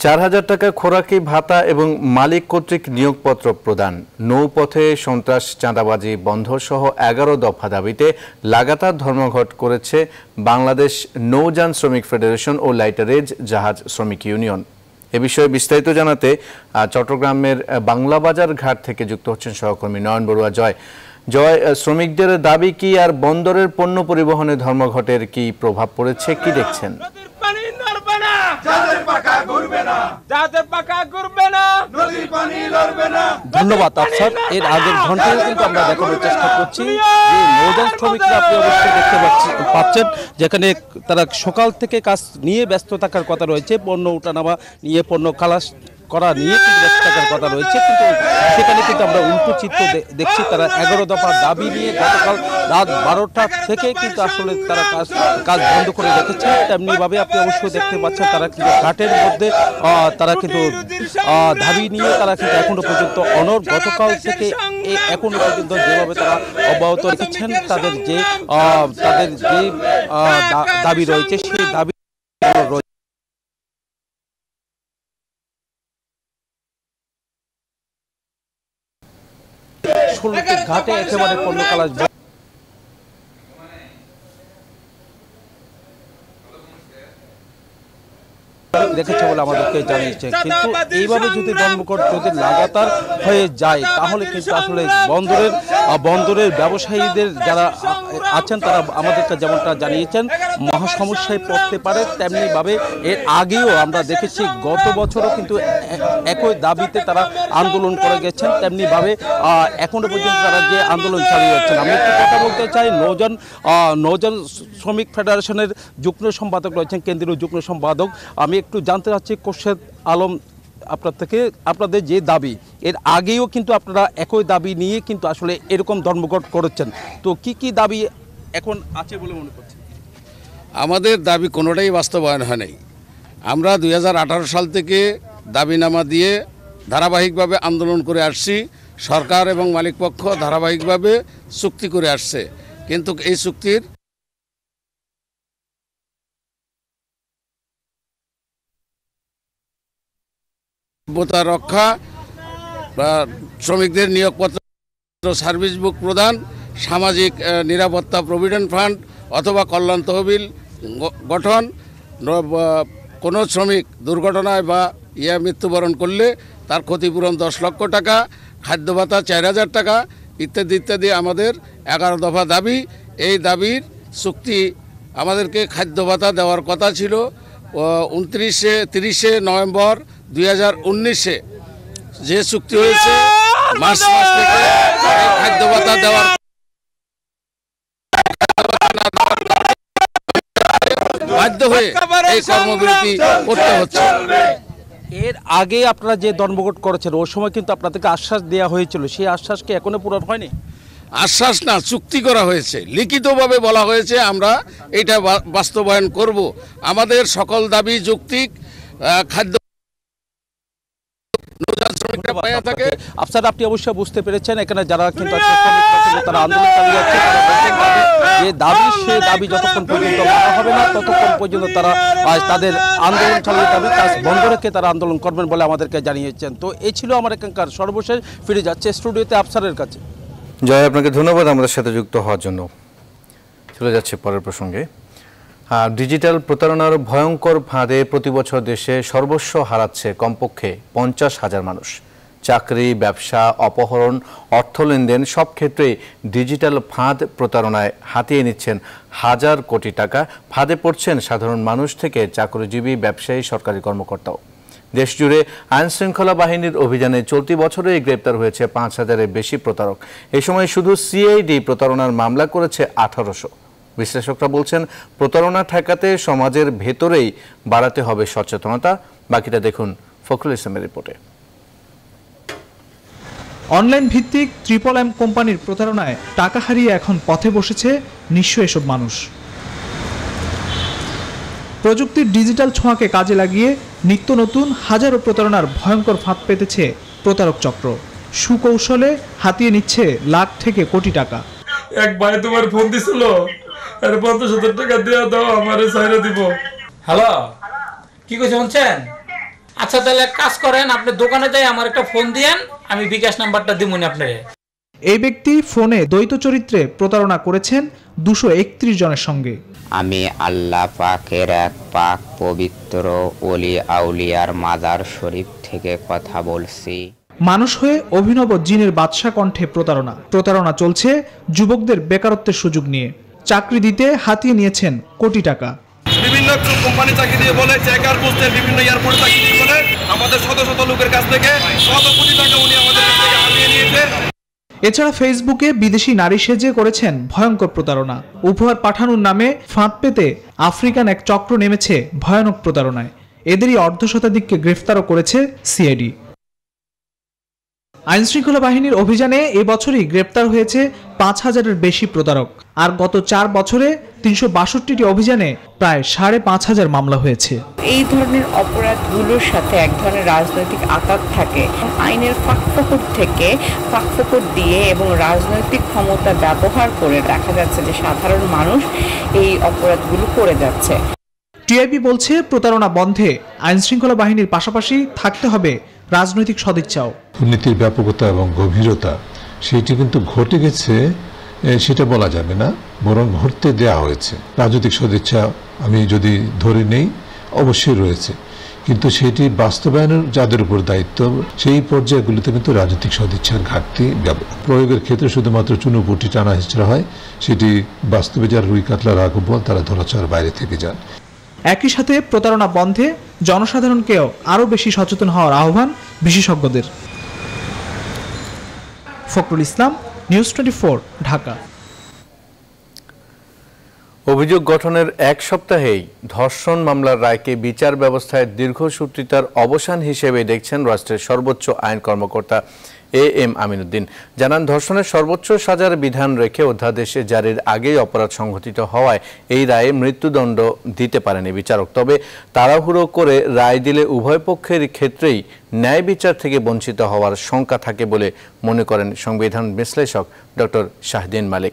4000 টাকা খোরাকি ভাতা এবং মালিক কর্তৃক নিয়োগপত্র প্রদান, নৌপথে সন্ত্রাস চাঁদাবাজি বন্ধ সহ 11 দফা দাবিতে লাগাতার ধর্মঘট করেছে বাংলাদেশ নৌযান শ্রমিক ফেডারেশন ও লাইটারেজ জাহাজ শ্রমিক ইউনিয়ন। এ বিষয়ে বিস্তারিত জানাতে চট্টগ্রামের বাংলাবাজার ঘাট থেকে যুক্ত হচ্ছেন সহকর্মী নয়ন বড়ুয়া। জয়, শ্রমিকদের দাবি কি আর বন্দরের পণ্য পরিবহনে ধর্মঘটের কি প্রভাব পড়েছে, কি দেখছেন? ধন্যবাদ আফসার। এর আগের ঘন্টায় কিন্তু আমরা দেখানোর চেষ্টা করছি যে নৌযান শ্রমিকরা আপনি অবশ্যই দেখতে পাচ্ছেন যেখানে তারা সকাল থেকে কাজ নিয়ে ব্যস্ত থাকার কথা রয়েছে, পণ্য উঠানামা নিয়ে, পণ্য খালাস করা নিয়ে কিন্তু ব্যস্ত থাকার কথা রয়েছে, কিন্তু সেখানে কিন্তু আমরা উল্টো চিত্র দেখছি। তারা 11 দফা দাবি নিয়ে গতকাল রাত 12টা থেকে কিন্তু আসলে তারা কাজ বন্ধ করে রেখেছে। তেমনিভাবে আপনি অবশ্যই দেখতে পাচ্ছেন তারা কিন্তু ঘাটের মধ্যে তারা কিন্তু দাবি নিয়ে তারা কিন্তু এখনো পর্যন্ত অনড়। গতকাল থেকে এখনো পর্যন্ত যেভাবে তারা অব্যাহত রেখেছেন তাদের যে দাবি রয়েছে সেই দাবি ঘাটে একেবারে পণ্য খালাস রেখেছে বলে আমাদেরকে জানিয়েছে। কিন্তু এইভাবে যদি ধর্মঘট যদি লাগাতার হয়ে যায় তাহলে কিন্তু আসলে বন্দরের ব্যবসায়ীদের যারা আছেন তারা আমাদেরকে যেমনটা জানিয়েছেন মহা সমস্যায় পড়তে পারে। তেমনিভাবে এর আগেও আমরা দেখেছি গত বছরও কিন্তু একই দাবিতে তারা আন্দোলন করে গেছেন, তেমনিভাবে এখনো পর্যন্ত তারা যে আন্দোলন চালিয়ে যাচ্ছেন। আমি একটু কথা বলতে চাই, নৌযান শ্রমিক ফেডারেশনের যুগ্ম সম্পাদক রয়েছেন, কেন্দ্রীয় যুগ্ম সম্পাদক। আমি একটু জানতে চাচ্ছি খোরশেদ আলম আপনার থেকে, আপনাদের যে দাবি এর আগেও কিন্তু আপনারা একই দাবি নিয়ে কিন্তু আসলে এরকম ধর্মঘট করেছেন, তো কি কি দাবি এখন আছে বলে মনে করছেন? আমাদের দাবি কোনোটাই বাস্তবায়ন হয় নাই। আমরা 2018 সাল থেকে দাবিনামা দিয়ে ধারাবাহিকভাবে আন্দোলন করে আসছি। সরকার এবং মালিকপক্ষ ধারাবাহিকভাবে চুক্তি করে আসছে, কিন্তু এই চুক্তির রক্ষা, শ্রমিকদের নিয়োগপত্র, সার্ভিস বুক প্রদান, সামাজিক নিরাপত্তা প্রভিডেন্ট ফান্ড অথবা কল্যাণ তহবিল গঠন, কোনো শ্রমিক দুর্ঘটনায় বা মৃত্যুবরণ করলে তার ক্ষতিপূরণ 10 লক্ষ টাকা, খাদ্য ভাতা 4000 টাকা ইত্যাদি ইত্যাদি আমাদের 11 দফা দাবি। এই দাবির চুক্তি আমাদেরকে খাদ্য ভাতা দেওয়ার কথা ছিল 30 নভেম্বর 2019-এ যে চুক্তি হয়েছে মার্চ মাস থেকে খাদ্য ভাতা দেওয়ার বাধ্য হয়ে এই কর্মবিরতি করতে হচ্ছে। এর আগে আপনারা যে ধর্মঘট করেছেন ওই সময় কিন্তু আপনাদেরকে আশ্বাস দেওয়া হয়েছিল, সেই আশ্বাস কি এখনো পূরণ হয়নি? আশ্বাস না, চুক্তি করা হয়েছে, লিখিতভাবে বলা হয়েছে আমরা এটা বাস্তবায়ন করব। আমাদের সকল দাবি যৌক্তিক। খাদ্য আফসার, আপনি অবশ্যই বুঝতে পেরেছেন এখানে যারা কিন্তু তারা আন্দোলন চালিয়ে যাচ্ছে, যে দাবি সে দাবি যতক্ষণ পর্যন্ত মানা হবে না ততক্ষণ পর্যন্ত তারা তাদের আন্দোলন চালিয়ে যাবে, কাজ বন্ধ রেখে তারা আন্দোলন করবেন বলে আমাদেরকে জানিয়েছেন। তো এই ছিল আমার এখানকার সর্বশেষ। ফিরে যাচ্ছে স্টুডিওতে আফসারের কাছে। জয়, আপনাকে ধন্যবাদ আমাদের সাথে যুক্ত হওয়ার জন্য। চলে যাচ্ছে পরের প্রসঙ্গে। ডিজিটাল প্রতারণার ভয়ঙ্কর ফাঁদে প্রতি বছর দেশে সর্বস্ব হারাচ্ছে কমপক্ষে 50,000 মানুষ। চাকরি, ব্যবসা, অপহরণ, অর্থ লেনদেন সব ক্ষেত্রেই ডিজিটাল ফাঁদ প্রতারণায় হাতিয়ে নিচ্ছেন হাজার কোটি টাকা। ফাঁদে পড়ছেন সাধারণ মানুষ থেকে চাকরিজীবী, ব্যবসায়ী, সরকারি কর্মকর্তাও। দেশজুড়ে আইনশৃঙ্খলা বাহিনীর অভিযানে চলতি বছরেই গ্রেপ্তার হয়েছে 5000-এর বেশি প্রতারক। এই সময় শুধু সিআইডি প্রতারণার মামলা করেছে 1800। বিশ্লেষকরা বলছেন প্রতারণা ঠেকাতে সমাজের ভেতরেই বাড়াতে হবে সচেতনতা। বাকিটা দেখুন ফখরুল ইসলামের রিপোর্টে। অনলাইন ভিত্তিক ট্রিপল-এম কোম্পানির প্রতারণায় টাকা হারিয়ে এখন পথে বসেছে নিঃস্ব এসব মানুষ। প্রযুক্তির ডিজিটাল ছোঁয়াকে কাজে লাগিয়ে নিত্য নতুন হাজারো প্রতারণার ভয়ঙ্কর ফাঁদ পেতেছে প্রতারক চক্র। সুকৌশলে হাতিয়ে নিচ্ছে লাখ থেকে কোটি টাকা। এক ভাই তোমার ফোন দিছিল, আর 50,000 টাকা দেওয়া দাও, আমারে ছাইরা দিব। হ্যালো, কি কইছ শুনছেন? আচ্ছা তাহলে এক কাজ করেন, আপনি দোকানে যাই আমার একটা ফোন দিয়েন, আমি বিকাশ নাম্বারটা দিমুনি আপনারে। এই ব্যক্তি ফোনে দ্বৈত চরিত্রে প্রতারণা করেছেন 231 জনের সঙ্গে। আমি আল্লাহ পাকের এক পাক পবিত্র ওলি আউলিয়ার মাজার শরীফ থেকে কথা বলছি। মানুষ হয়ে অভিনব জিনের বাদশা কণ্ঠে প্রতারণা চলছে যুবকদের বেকারত্বের সুযোগ নিয়ে। চাকরি দিতে হাতিয়ে নিয়েছেন কোটি টাকা। বিভিন্ন কোম্পানি চাকরি দিয়ে বলে চেকার পোস্টের বিভিন্ন এয়ারপোর্টে চাকরি দিয়ে বলে আমাদের শত শত লোকের কাছ থেকে শত কোটি টাকা উনি আমাদের কাছ থেকে হাতিয়ে নিয়েছে। এছাড়া ফেসবুকে বিদেশি নারী সেজে করেছেন ভয়ঙ্কর প্রতারণা। উপহার পাঠানোর নামে ফাঁদ পেতে আফ্রিকান এক চক্র নেমেছে ভয়ানক প্রতারণায়। এদেরই অর্ধশতাধিককে গ্রেফতারও করেছে সিআইডি। আইনশৃঙ্খলা বাহিনীর অভিযানে এবছরই গ্রেপ্তার হয়েছে ৫,০০০-এর বেশি প্রতারক। আর গত ৪ বছরে ৩৬২টি অভিযানে প্রায় ৫,৫০০ মামলা হয়েছে। এই ধরনের অপরাধগুলোর সাথে এক ধরনের রাজনৈতিক আঘাত থাকে। আইনের ফাঁকফোকর দিয়ে এবং রাজনৈতিক ক্ষমতা ব্যবহার করে দেখা যাচ্ছে যে সাধারণ মানুষ এই অপরাধগুলো করে যাচ্ছে। টিআইবি বলছে প্রতারণা বন্ধে আইনশৃঙ্খলা বাহিনীর পাশাপাশি থাকতে হবে রাজনৈতিক সদিচ্ছাও। দুর্নীতির ব্যাপকতা এবং গভীরতা সেটি কিন্তু ঘটে গেছে সেটা বলা যাবে না, বরং ঘটতে দেয়া হয়েছে। রাজনৈতিক সদিচ্ছা আমি যদি ধরে নেই অবশ্যই রয়েছে, কিন্তু সেটি বাস্তবায়নের যাদের উপর দায়িত্ব সেই পর্যায়গুলিতে কিন্তু রাজনৈতিক সদিচ্ছার ঘাটতি প্রয়োগের ক্ষেত্রে শুধুমাত্র চুনোপুটি টানা হেঁচড়া হয়। সেটি বাস্তবে যারা রুই কাতলা রাঘব বল তারা ধরাছোঁয়ার বাইরে থেকে যান। একই সাথে প্রতারণা বন্ধে জনসাধারণকেও আরও বেশি সচেতন হওয়ার আহ্বান বিশেষজ্ঞদের। ফখরুল ইসলাম, নিউজ 24, ঢাকা। অভিযোগ গঠনের এক সপ্তাহেই ধর্ষণ মামলার রায়কে বিচার ব্যবস্থায় দীর্ঘসূত্রিতার অবসান হিসেবে দেখছেন রাষ্ট্রের সর্বোচ্চ আইন কর্মকর্তা এএম আমিনুদ্দিন। জানান, ধর্ষণের সর্বোচ্চ সাজার বিধান রেখে অধ্যাদেশে জারির আগেই অপরাধ সংঘটিত হওয়ায় এই রায়ে মৃত্যুদণ্ড দিতে পারেনি বিচারক। তবে তাড়াহুড়ো করে রায় দিলে উভয় পক্ষের ক্ষেত্রেই ন্যায় বিচার থেকে বঞ্চিত হওয়ার শঙ্কা থাকে বলে মনে করেন সংবিধান বিশ্লেষক ডক্টর শাহদিন মালিক।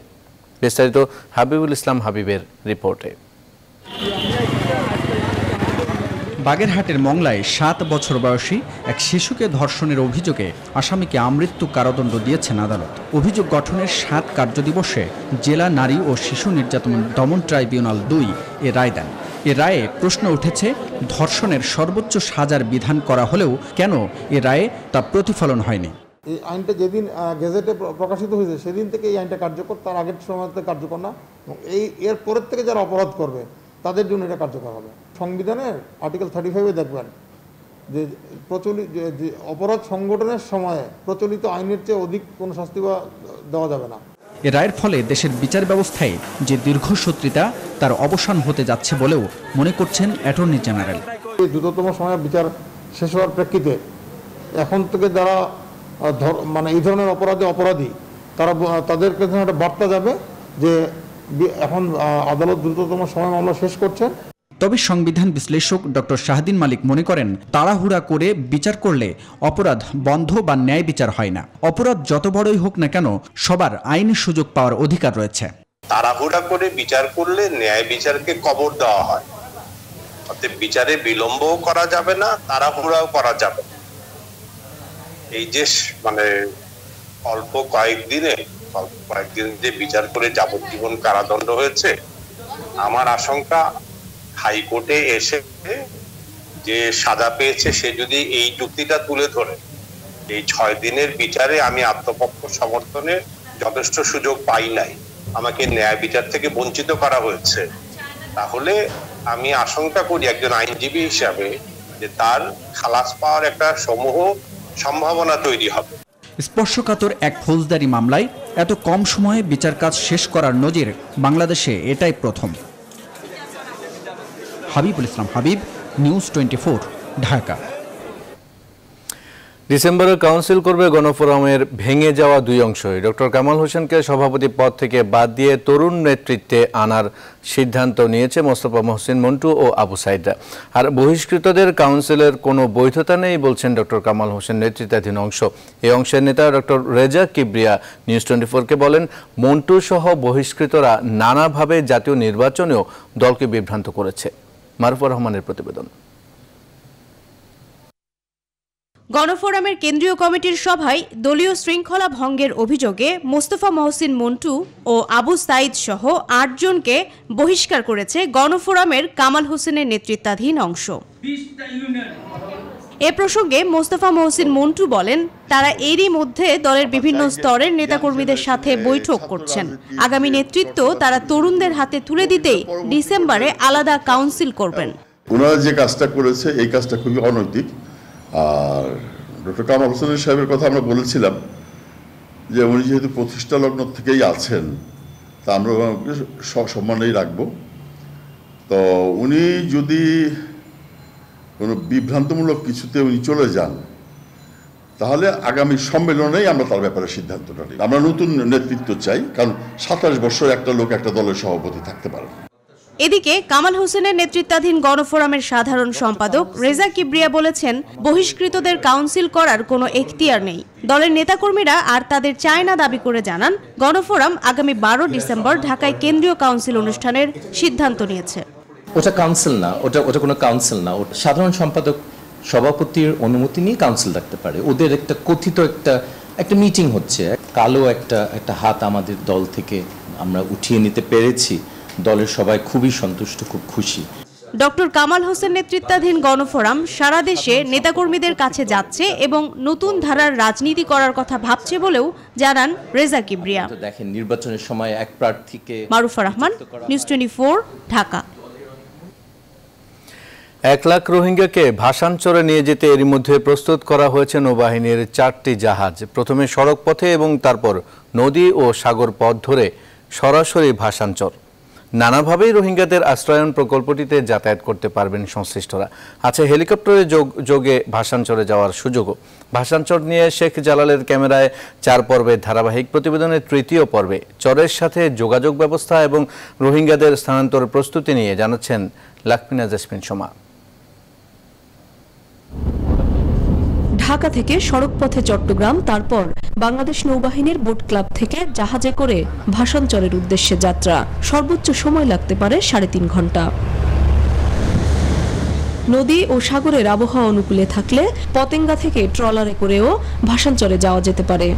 বিস্তারিত হাবিবুল ইসলাম হাবিবের রিপোর্টে। বাগেরহাটের মংলায় 7 বছর বয়সী এক শিশুকে ধর্ষণের অভিযোগে আসামিকে আমৃত্যু কারাদণ্ড দিয়েছেন আদালত। অভিযোগ গঠনের 7 কার্যদিবসে জেলা নারী ও শিশু নির্যাতন দমন ট্রাইব্যুনাল 2 এ রায় দেন। এ রায়ে প্রশ্ন উঠেছে, ধর্ষণের সর্বোচ্চ সাজার বিধান করা হলেও কেন এ রায়ে তা প্রতিফলন হয়নি। এই আইনটা যেদিন গেজেটে প্রকাশিত হয়েছে সেদিন থেকে এই আইনটা কার্যকর, তার আগের সময়তে কার্যকর না, এবং এর পরের থেকে যারা অপরাধ করবে তাদের জন্য এটা কার্যকর হবে। সংবিধানের আর্টিকেল 35-এ দেখবেন যে যে অপরাধ সংগঠনের সময়ে প্রচলিত আইনের চেয়ে অধিক কোনো শাস্তি দেওয়া যাবে না। এ রায়ের ফলে দেশের বিচার ব্যবস্থায় যে দীর্ঘসূত্রিতা তার অবসান হতে যাচ্ছে বলেও মনে করছেন অ্যাটর্নি জেনারেল। দ্রুততম সময়ে বিচার শেষ হওয়ার প্রেক্ষিতে এখন থেকে যারা এই ধরনের অপরাধী তাদের কাছে একটা বার্তা যাবে যে এখন আদালত দ্রুততম সময় মামলা শেষ করছে। তবে সংবিধান বিশ্লেষক ডক্টর শাহদিন মালিক মনে করেন, তাড়াহুড়া করে বিচার করলে অপরাধ বন্ধ বা ন্যায় বিচার হয় না। অপরাধ যত বড়ই হোক না কেন সবার আইনি সুযোগ পাওয়ার অধিকার রয়েছে। তাড়াহুড়া করে বিচার করলে ন্যায় বিচারকে কবর দেওয়া হয়, অর্থাৎ বিচারে বিলম্বও করা যাবে না, তাড়াহুড়াও করা যাবে না। এই যে অল্প কয়েকদিন যে বিচার করে যাবজ্জীবন কারাদণ্ড হয়েছে, আমার আশঙ্কা হাইকোর্টে এসে যে সাজা পেয়েছে সে যদি এই যুক্তিটা তুলে ধরে এই 6 দিনের বিচারে আমি আত্মপক্ষ সমর্থনে যথেষ্ট সুযোগ পাই নাই, আমাকে ন্যায় বিচার থেকে বঞ্চিত করা হয়েছে, তাহলে আমি আশঙ্কা করি একজন আইনজীবী হিসাবে যে তার খালাস পাওয়ার একটা সমূহ সম্ভাবনা তৈরি হবে। স্পর্শকাতর এক ফৌজদারি মামলায় এত কম সময়ে বিচার কাজ শেষ করার নজির বাংলাদেশে এটাই প্রথম। হাবিবুল ইসলাম হাবিব, নিউজ 24, ঢাকা। ডিসেম্বরে কাউন্সিল করবে গণফোরামের ভেঙে যাওয়া 2 অংশই। ডক্টর কামাল হোসেনকে সভাপতি পদ থেকে বাদ দিয়ে তরুণ নেতৃত্বে আনার সিদ্ধান্ত নিয়েছে মোস্তফা মহসিন মন্টু ও আবু সাইদরা। আর বহিষ্কৃতদের কাউন্সিলের কোনো বৈধতা নেই বলছেন ডক্টর কামাল হোসেন নেতৃত্বাধীন অংশ। এই অংশের নেতা ডক্টর রেজা কিবরিয়া নিউজ 24-কে বলেন, মন্টু সহ বহিষ্কৃতরা নানাভাবে জাতীয় নির্বাচনেও দলকে বিভ্রান্ত করেছে। মারুফুর রহমানের প্রতিবেদন। গণফোরামের কেন্দ্রীয় কমিটির সভায় দলীয় শৃঙ্খলা ভঙ্গের অভিযোগে মোস্তফা মহসিন মন্টু ও আবু সাইদ সহ ৮ জনকে বহিষ্কার করেছে গণফোরামের কামাল হোসেনের নেতৃত্বাধীন অংশ। এ প্রসঙ্গে মোস্তফা মহসিন মন্টু বলেন, তারা এরই মধ্যে দলের বিভিন্ন স্তরের নেতাকর্মীদের সাথে বৈঠক করছেন। আগামী নেতৃত্ব তারা তরুণদের হাতে তুলে দিতেই ডিসেম্বরে আলাদা কাউন্সিল করবেন। ওনারা যে কাজটা করেছে এই কাজটা খুবই অনৈতিক। আর ডক্টর কামাল হোসেন সাহেবের কথা আমরা বলেছিলাম যে উনি যেহেতু প্রতিষ্ঠা লগ্ন থেকেই আছেন তা আমরা সম্মানেই রাখবো। তো উনি যদি কোনো বিভ্রান্তমূলক কিছুতে উনি চলে যান তাহলে আগামী সম্মেলনেই আমরা তার ব্যাপারে সিদ্ধান্তটা নিই। আমরা নতুন নেতৃত্ব চাই, কারণ 27 বছর একটা লোক একটা দলের সভাপতি থাকতে পারে। এদিকে কামাল হোসেনের নেতৃত্বাধীন গণফোরামের সাধারণ সম্পাদক রেজা কিবরিয়া বলেছেন, বহিষ্কৃতদের কাউন্সিল করার কোনো এখতিয়ার নেই। দলের নেতাকর্মীরা আর তাদের চায়না দাবি করে জানান, গণফোরাম আগামী 12 ডিসেম্বর ঢাকায় কেন্দ্রীয় কাউন্সিল অনুষ্ঠানের সিদ্ধান্ত নিয়েছে। ওটা কাউন্সিল না, ওটা কোনো কাউন্সিল না। ওটা সাধারণ সম্পাদক সভাপতির অনুমতি নিয়ে কাউন্সিল রাখতে পারে। ওদের একটা কথিত একটা মিটিং হচ্ছে, কালো একটা হাত আমাদের দল থেকে আমরা উঠিয়ে নিতে পেরেছি। দলের সবাই খুবই সন্তুষ্ট, খুব খুশি। ডক্টর কামাল হোসেন নেতৃত্বাধীন গণফোরাম সারা দেশে নেতাকর্মীদের কাছে যাচ্ছে এবং নতুন ধারার রাজনীতি করার কথা ভাবছে বলেও জানান রেজা কিবরিয়া। দেখেন, নির্বাচনের সময় এক প্রার্থীকে। মারুফা রহমান, নিউজ 24, ঢাকা। 1 লাখ রোহিঙ্গাকে ভাসানচরে নিয়ে যেতে এরই মধ্যে প্রস্তুত করা হয়েছে নৌবাহিনীর 4টি জাহাজ। প্রথমে সড়ক পথে এবং তারপর নদী ও সাগর পথ ধরে সরাসরি ভাসানচর। নানাভাবেই রোহিঙ্গাদের আশ্রয়ন প্রকল্পটিতে যাতায়াত করতে পারবেন সংশ্লিষ্টরা। আছে হেলিকপ্টারে যোগে ভাসানচরে যাওয়ার সুযোগও। ভাসানচর নিয়ে শেখ জালালের ক্যামেরায় 4 পর্বের ধারাবাহিক প্রতিবেদনের 3য় পর্বে চরের সাথে যোগাযোগ ব্যবস্থা এবং রোহিঙ্গাদের স্থানান্তর প্রস্তুতি নিয়ে জানাচ্ছেন লাকমিনা জেসমিন সোমা। ঢাকা থেকে সড়ক পথে চট্টগ্রাম, তারপর বাংলাদেশ নৌবাহিনীর বোট ক্লাব থেকে জাহাজে করে ভাসানচরের উদ্দেশ্যে যাত্রা। সর্বোচ্চ সময় লাগতে পারে 3.5 ঘন্টা। নদী ও সাগরের আবহাওয়া অনুকূলে থাকলে পতেঙ্গা থেকে ট্রলারে করেও ভাসানচরে যাওয়া যেতে পারে।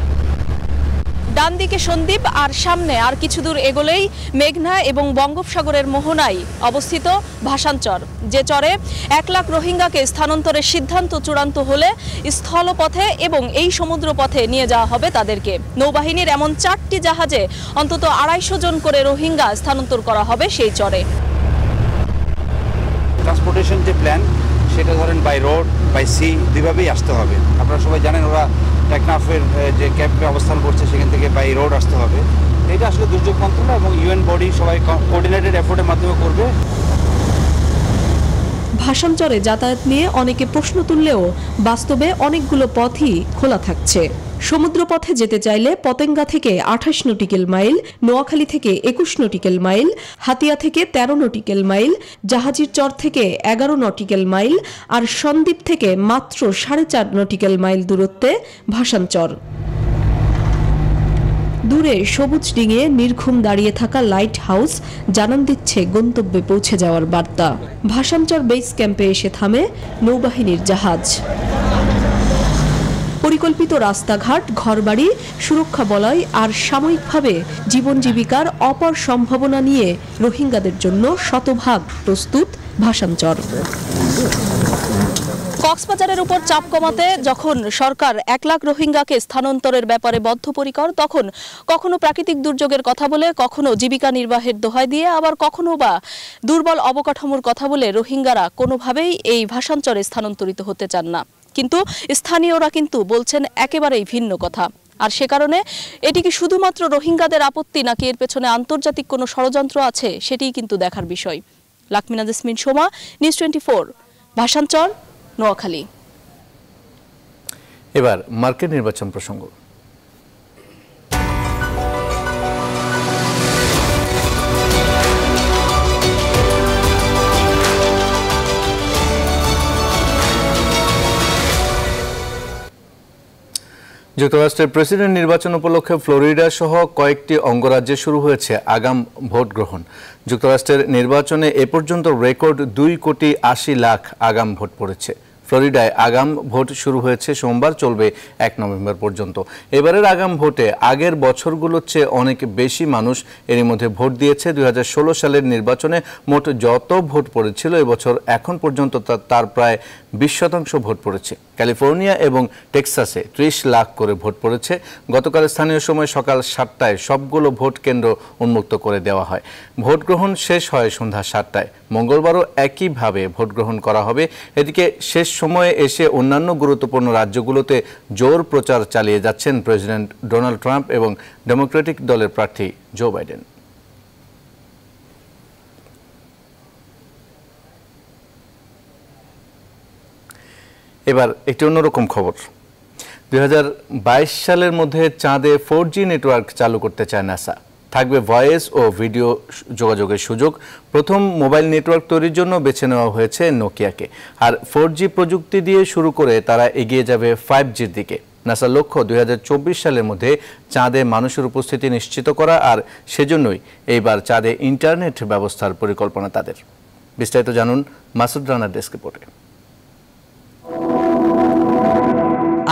ডান দিকে সন্দ্বীপ আর সামনে আর কিছু দূর এগোলেই মেঘনা এবং বঙ্গোপসাগরের মোহনায় অবস্থিত ভাসানচর, যে চরে 1 লাখ রোহিঙ্গাকে স্থানান্তরের সিদ্ধান্ত চূড়ান্ত হলে স্থলপথে এবং এই সমুদ্র পথে নিয়ে যাওয়া হবে তাদেরকে। নৌবাহিনীর এমন 4টি জাহাজে অন্তত 250 জন করে রোহিঙ্গা স্থানান্তর করা হবে সেই চরে। ট্রান্সপোর্টেশন যে প্ল্যান সেটা ধরেন বাই রোড বাই সি দুইভাবেই আসতে হবে। আপনারা সবাই জানেন ওরা টেকনাফের যে ক্যাম্পে অবস্থান করছে সেখান থেকে বাই রোড আসতে হবে। এটা আসলে দুর্যোগ মন্ত্রণালয় এবং ইউএন বডি সবাই কোঅর্ডিনেটেড এফোর্টের মাধ্যমে করবে। ভাসানচরে যাতায়াত নিয়ে অনেকে প্রশ্ন তুললেও বাস্তবে অনেকগুলো পথই খোলা থাকছে। সমুদ্র পথে যেতে চাইলে পতেঙ্গা থেকে 28 নটিক্যাল মাইল, নোয়াখালী থেকে 21 নটিক্যাল মাইল, হাতিয়া থেকে 13 নটিক্যাল মাইল, জাহাজির চর থেকে 11 নটিক্যাল মাইল আর সন্দ্বীপ থেকে মাত্র 4.5 নটিক্যাল মাইল দূরত্বে ভাসানচর। দূরে সবুজ ডিঙে নির্ঘুম দাঁড়িয়ে থাকা লাইট হাউস জানান দিচ্ছে গন্তব্যে পৌঁছে যাওয়ার বার্তা। ভাসানচর বেস ক্যাম্পে এসে থামে নৌবাহিনীর জাহাজ। পরিকল্পিত রাস্তাঘাট, ঘরবাড়ি, সুরক্ষা বলয় আর সাময়িকভাবে জীবন জীবিকার অপার সম্ভাবনা নিয়ে রোহিঙ্গাদের জন্য শতভাগ প্রস্তুত ভাসানচর। কক্সবাজারের উপর চাপ কমাতে যখন সরকার 1 লাখ রোহিঙ্গাকে স্থানান্তরের ব্যাপারে বদ্ধপরিকর, তখন কখনো প্রাকৃতিক দুর্যোগের কথা বলে, কখনো জীবিকা নির্বাহের দোহাই দিয়ে, আবার কখনো বা দুর্বল অবকাঠামোর কথা বলে রোহিঙ্গারা কোনোভাবেই এই ভাসানচরে স্থানান্তরিত হতে চান না। কিন্তু স্থানীয়রা কিন্তু বলছেন একেবারেই ভিন্ন কথা। আর সে কারণে এটি কি শুধুমাত্র রোহিঙ্গাদের আপত্তি নাকি এর পেছনে আন্তর্জাতিক কোনো ষড়যন্ত্র আছে সেটিই কিন্তু দেখার বিষয়। লাকমিনা জেসমিন সোমা, নিউজ 24, ভাসানচর, নোয়াখালী। এবার মার্কেট নির্বাচন প্রসঙ্গ। যুক্তরাষ্ট্রের প্রেসিডেন্ট নির্বাচন উপলক্ষে ফ্লোরিডা সহ কয়েকটি অঙ্গরাজ্যে শুরু হয়েছে আগাম ভোট গ্রহণ। যুক্তরাষ্ট্রের নির্বাচনে এ পর্যন্ত রেকর্ড 2.80 লাখ আগাম ভোট পড়েছে। ফ্লোরিডায় আগাম ভোট শুরু হয়েছে সোমবার, চলবে 1 নভেম্বর পর্যন্ত। এবারের আগাম ভোটে আগের বছরগুলোর চেয়ে অনেক বেশি মানুষ এরই মধ্যে ভোট দিয়েছে। 2016 সালের নির্বাচনে মোট যত ভোট পড়েছিল এবছর এখন পর্যন্ত তার প্রায় 20% ভোট পড়েছে। ক্যালিফোর্নিয়া এবং টেক্সাসে 30 লাখ করে ভোট পড়েছে। গতকাল স্থানীয় সময় সকাল 7টায় সবগুলো ভোট কেন্দ্র উন্মুক্ত করে দেওয়া হয়। ভোট গ্রহণ শেষ হয় সন্ধ্যা 7টায়। মঙ্গলবারও একইভাবে ভোট গ্রহণ করা হবে। এদিকে শেষ সময়ে এসে অন্যান্য গুরুত্বপূর্ণ রাজ্যগুলোতে জোর প্রচার চালিয়ে যাচ্ছেন প্রেসিডেন্ট ডোনাল্ড ট্রাম্প এবং ডেমোক্রেটিক দলের প্রার্থী জো বাইডেন। এবার একটি অন্যরকম খবর। 2022 সালের মধ্যে চাঁদে 4G নেটওয়ার্ক চালু করতে চায় নাসা। থাকবে ভয়েস ও ভিডিও যোগাযোগের সুযোগ। প্রথম মোবাইল নেটওয়ার্ক তৈরির জন্য বেছে নেওয়া হয়েছে নোকিয়াকে। আর 4G প্রযুক্তি দিয়ে শুরু করে তারা এগিয়ে যাবে 5Gর দিকে। নাসার লক্ষ্য 2024 সালের মধ্যে চাঁদে মানুষের উপস্থিতি নিশ্চিত করা, আর সেজন্যই এইবার চাঁদে ইন্টারনেট ব্যবস্থার পরিকল্পনা তাদের। বিস্তারিত জানুন মাসুদ রানার ডেস্ক রিপোর্টে।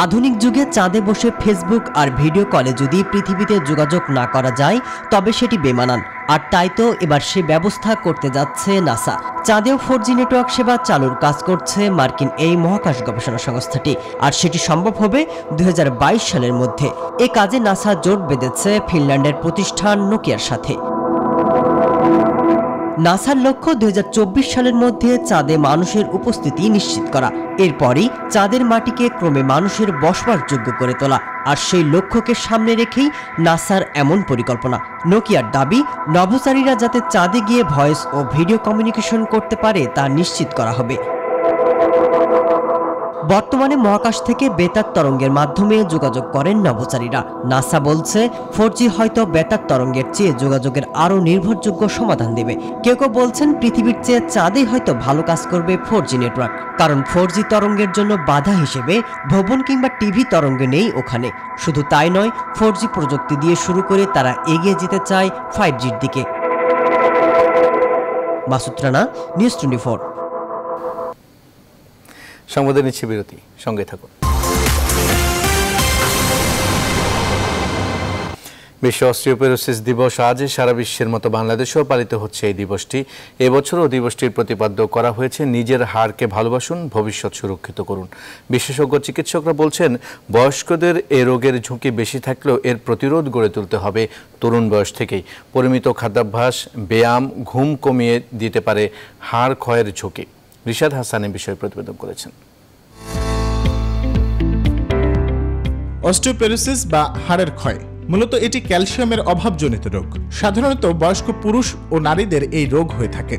আধুনিক যুগে চাঁদে বসে ফেসবুক আর ভিডিও কলে যদি পৃথিবীতে যোগাযোগ না করা যায় তবে সেটি বেমানান। আর তাই তো এবার সে ব্যবস্থা করতে যাচ্ছে নাসা। চাঁদেও 4G নেটওয়ার্ক সেবা চালুর কাজ করছে মার্কিন এই মহাকাশ গবেষণা সংস্থাটি, আর সেটি সম্ভব হবে 2022 সালের মধ্যে। এ কাজে নাসা জোট বেঁধেছে ফিনল্যান্ডের প্রতিষ্ঠান নোকিয়ার সাথে। নাসার লক্ষ্য 2024 সালের মধ্যে চাঁদে মানুষের উপস্থিতি নিশ্চিত করা। এরপরই চাঁদের মাটিকে ক্রমে মানুষের বসবাসযোগ্য করে তোলা। আর সেই লক্ষ্যকে সামনে রেখেই নাসার এমন পরিকল্পনা। নোকিয়ার দাবি, নভোচারীরা যাতে চাঁদে গিয়ে ভয়েস ও ভিডিও কমিউনিকেশন করতে পারে তা নিশ্চিত করা হবে। বর্তমানে মহাকাশ থেকে বেতার তরঙ্গের মাধ্যমে যোগাযোগ করেন নভোচারীরা। নাসা বলছে 4G হয়তো বেতার তরঙ্গের চেয়ে যোগাযোগের আরও নির্ভরযোগ্য সমাধান দেবে। কেউ কেউ বলছেন পৃথিবীর চেয়ে চাঁদেই হয়তো ভালো কাজ করবে 4G নেটওয়ার্ক, কারণ 4G তরঙ্গের জন্য বাধা হিসেবে ভবন কিংবা টিভি তরঙ্গ নেই ওখানে। শুধু তাই নয়, 4G প্রযুক্তি দিয়ে শুরু করে তারা এগিয়ে যেতে চায় 5Gর দিকে। মাসুদ রানা, নিউজ 24। সংবাদে নিচ্ছে বিরতি, সঙ্গে থাকুন। বিশ্ব অস্টিওপোরোসিস দিবস আজ। সারা বিশ্বের মতো বাংলাদেশেও পালিত হচ্ছে এই দিবসটি। এবছরও দিবসটির প্রতিপাদ্য করা হয়েছে নিজের হাড়কে ভালোবাসুন, ভবিষ্যৎ সুরক্ষিত করুন। বিশেষজ্ঞ চিকিৎসকরা বলছেন বয়স্কদের এ রোগের ঝুঁকি বেশি থাকলেও এর প্রতিরোধ গড়ে তুলতে হবে তরুণ বয়স থেকেই। পরিমিত খাদ্যাভ্যাস, ব্যায়াম, ঘুম কমিয়ে দিতে পারে হাড় ক্ষয়ের ঝুঁকি। রিশাদ হাসান এই বিষয়ে প্রতিবেদন করেছেন। অস্টিওপোরোসিস বা হাড়ের ক্ষয় মূলত এটি ক্যালসিয়ামের অভাবজনিত রোগ। সাধারণত বয়স্ক পুরুষ ও নারীদের এই রোগ হয়ে থাকে।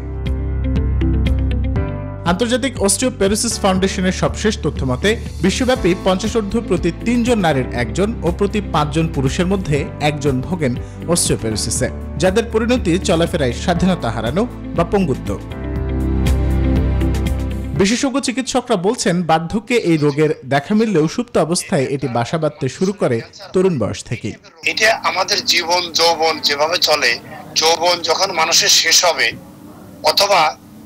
আন্তর্জাতিক অস্টিওপোরোসিস ফাউন্ডেশনের সবশেষ তথ্য মতে বিশ্বব্যাপী 50 প্রতি 3 জন নারীর 1 জন ও প্রতি 5 জন পুরুষের মধ্যে 1 জন ভোগেন অস্টিওপোরোসিসে, যাদের পরিণতি চলাফেরায় স্বাধীনতা হারানো বা পঙ্গুত্ব। বিশেষজ্ঞ চিকিৎসকরা বলছেন বার্ধক্যে এই রোগের দেখা মিললেও সুপ্ত অবস্থায় এটি বাসা বাঁধতে শুরু করে তরুণ বয়স থেকে। এটা আমাদের জীবন যৌবন যেভাবে চলে, যৌবন যখন মানুষের শেষ হবে অথবা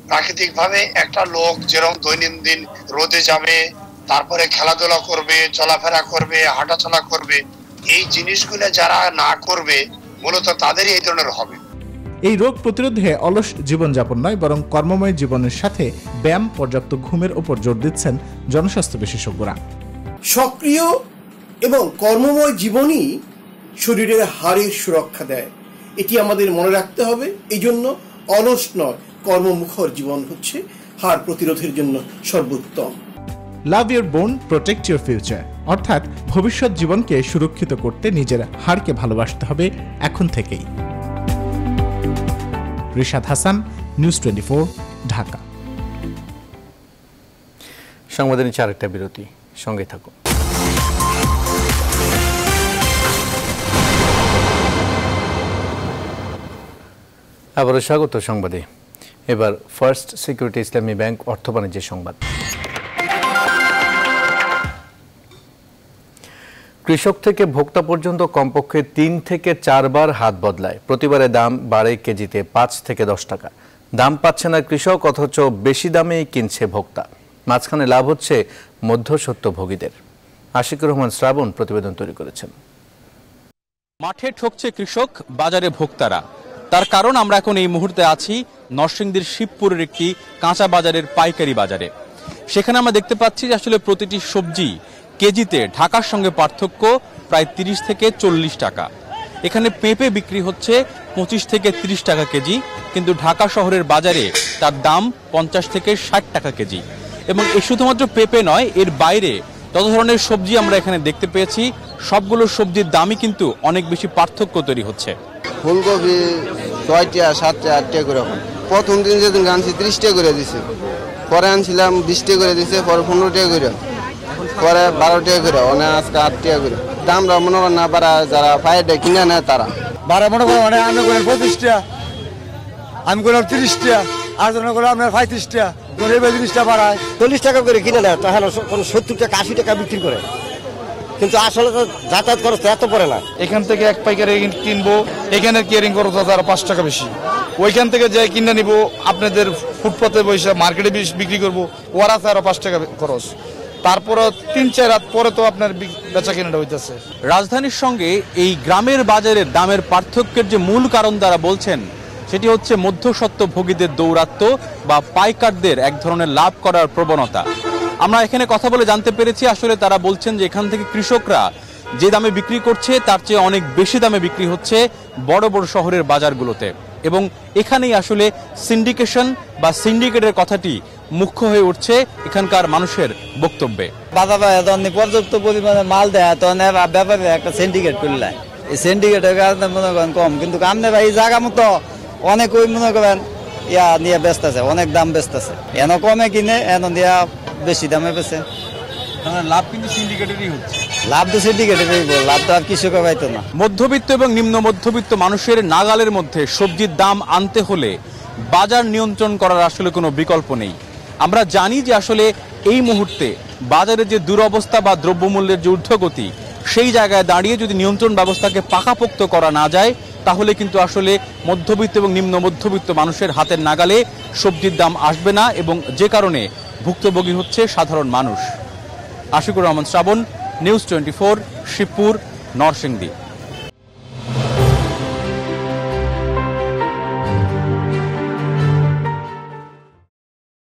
প্রাকৃতিকভাবে একটা লোক যেরকম দৈনন্দিন রোদে যাবে, তারপরে খেলাধুলা করবে, চলাফেরা করবে, হাঁটাচলা করবে, এই জিনিসগুলো যারা না করবে মূলত তাদেরই এই ধরনের হবে। এই রোগ প্রতিরোধে অলস জীবনযাপন নয়, বরং কর্মময় জীবনের সাথে ব্যায়াম, পর্যাপ্ত ঘুমের উপর জোর দিচ্ছেন জনস্বাস্থ্য বিশেষজ্ঞরা। সক্রিয় এবং কর্মময় জীবনই শরীরের হাড়ের সুরক্ষা দেয়, এটি আমাদের মনে রাখতে হবে। এই জন্য অলস নয়, কর্মমুখর জীবন হচ্ছে হাড় প্রতিরোধের জন্য সর্বোত্তম। লাভ ইউর বোন, প্রোটেক্ট ইউর ফিউচার, অর্থাৎ ভবিষ্যৎ জীবনকে সুরক্ষিত করতে নিজের হাড়কে ভালোবাসতে হবে এখন থেকেই। রিশাদ হাসান, নিউজ 24, ঢাকা। সংবাদে নিচ্ছে আরেকটা বিরতি, সঙ্গে থাকুন। আবারও স্বাগত সংবাদে। এবার ফার্স্ট সিকিউরিটি ইসলামী ব্যাংক অর্থ বাণিজ্যের সংবাদ। কৃষক থেকে ভোক্তা পর্যন্ত কমপক্ষে 3 থেকে 4 বার হাত বদলায়। প্রতিবারে দাম বাড়ে কেজিতে 5 থেকে 10 টাকা। দাম পাচ্ছে না কৃষক, অথচ বেশি দামেই কিনছে ভোক্তা। মাঝখানে লাভ হচ্ছে মধ্যস্বত্বভোগীদের। আশিকুর রহমান শ্রাবণ প্রতিবেদন তৈরি করেছেন। মাঠে ঠকছে কৃষক, বাজারে ভোক্তারা। তার কারণ আমরা এখন এই মুহূর্তে আছি নরসিংদীর শিবপুরের একটি কাঁচা বাজারের পাইকারি বাজারে। সেখানে আমরা দেখতে পাচ্ছি যে আসলে প্রতিটি সবজি কেজিতে ঢাকার সঙ্গে পার্থক্য প্রায় 30 থেকে 40 টাকা। এখানে পেঁপে বিক্রি হচ্ছে 25 থেকে 30 টাকা কেজি, কিন্তু ঢাকা শহরের বাজারে তার দাম 50 থেকে 60 টাকা কেজি। এবং এ শুধুমাত্র পেঁপে নয়, এর বাইরে যত ধরনের সবজি আমরা এখানে দেখতে পেয়েছি সবগুলো সবজির দামই কিন্তু অনেক বেশি পার্থক্য তৈরি হচ্ছে। ফুলকপি 6 টাকা 7 টাকা 8 টাকা করে, প্রথম দিন যেদিন আনছি 30 টাকা করে দিছে, পরে আনছিলাম 20 টাকা করে দিছে, পরে 15 টাকা করে, পরে 12 টাকা করে, অনেক আজকে 8 টাকা করে। দামরা মনে করেন না পারা, যারা ফায়ারটা কিনে নেয় তারা বারা মনে করেন মানে আমি করেন 25 টাকা, আমি করেন 30 টাকা, আর জন করে আপনার 35 টাকা, এই জিনিসটা বাড়ায় 40 টাকা করে কিনে নেয়, তাহলে 70 টাকা 80 টাকা বিক্রি করে, কিন্তু আসলে তো যাতায়াত খরচ এত পড়ে না। এখান থেকে এক পাইকারি কিনবো, এখানে কেয়ারিং খরচ আছে আরো 5 টাকা বেশি। ওইখান থেকে যাই কিনে নিব, আপনাদের ফুটপাতে বসে মার্কেটে বিক্রি করবো, ওর আছে আরো 5 টাকা খরচ। তারপর 3-4 রাত পরে তো আপনার বেচা কেনাটা হইতেছে। রাজধানীর সঙ্গে এই গ্রামের বাজারের দামের পার্থক্যের যে মূল কারণ তারা বলছেন সেটি হচ্ছে মধ্যস্বত্বভোগীদের দৌরাত্ম্য বা পাইকারদের এক ধরনের লাভ করার প্রবণতা। আমরা এখানে কথা বলে জানতে পেরেছি আসলে তারা বলছেন যে এখান থেকে কৃষকরা যে দামে বিক্রি করছে তার চেয়ে অনেক বেশি দামে বিক্রি হচ্ছে বড় বড় শহরের বাজারগুলোতে, এবং এখানেই আসলে সিন্ডিকেশন বা সিন্ডিকেটের কথাটি মুখ্য হয়ে উঠছে এখানকার মানুষের বক্তব্যে। বাজারে পর্যাপ্ত পরিমাণে মাল দেয়, তো ব্যাপারে একটা সিন্ডিকেট করলে এই সিন্ডিকেটের কারণে মনে করেন কম, কিন্তু আপনি ভাই জায়গা মতো অনেক ওই মনে করেন ইয়া নিয়ে ব্যস্ত আছে, অনেক দাম ব্যস্ত আছে, এন কমে কিনে এন দিয়া বেশি দামে বেছে। লাভ কিন্তু সিন্ডিকেটেরই হচ্ছে, লাভ তো সিন্ডিকেটেরই, লাভ তো আর কৃষকের পাইতো না। মধ্যবিত্ত এবং নিম্ন মধ্যবিত্ত মানুষের নাগালের মধ্যে সবজির দাম আনতে হলে বাজার নিয়ন্ত্রণ করার আসলে কোনো বিকল্প নেই। আমরা জানি যে আসলে এই মুহূর্তে বাজারের যে দুরবস্থা বা দ্রব্যমূল্যের যে ঊর্ধ্বগতি, সেই জায়গায় দাঁড়িয়ে যদি নিয়ন্ত্রণ ব্যবস্থাকে পাকাপোক্ত করা না যায় তাহলে কিন্তু আসলে মধ্যবিত্ত এবং নিম্ন মধ্যবিত্ত মানুষের হাতের নাগালে সবজির দাম আসবে না, এবং যে কারণে ভুক্তভোগী হচ্ছে সাধারণ মানুষ। আশিকুর রহমান শ্রাবণ, নিউজ 24, শিবপুর, নরসিংদী।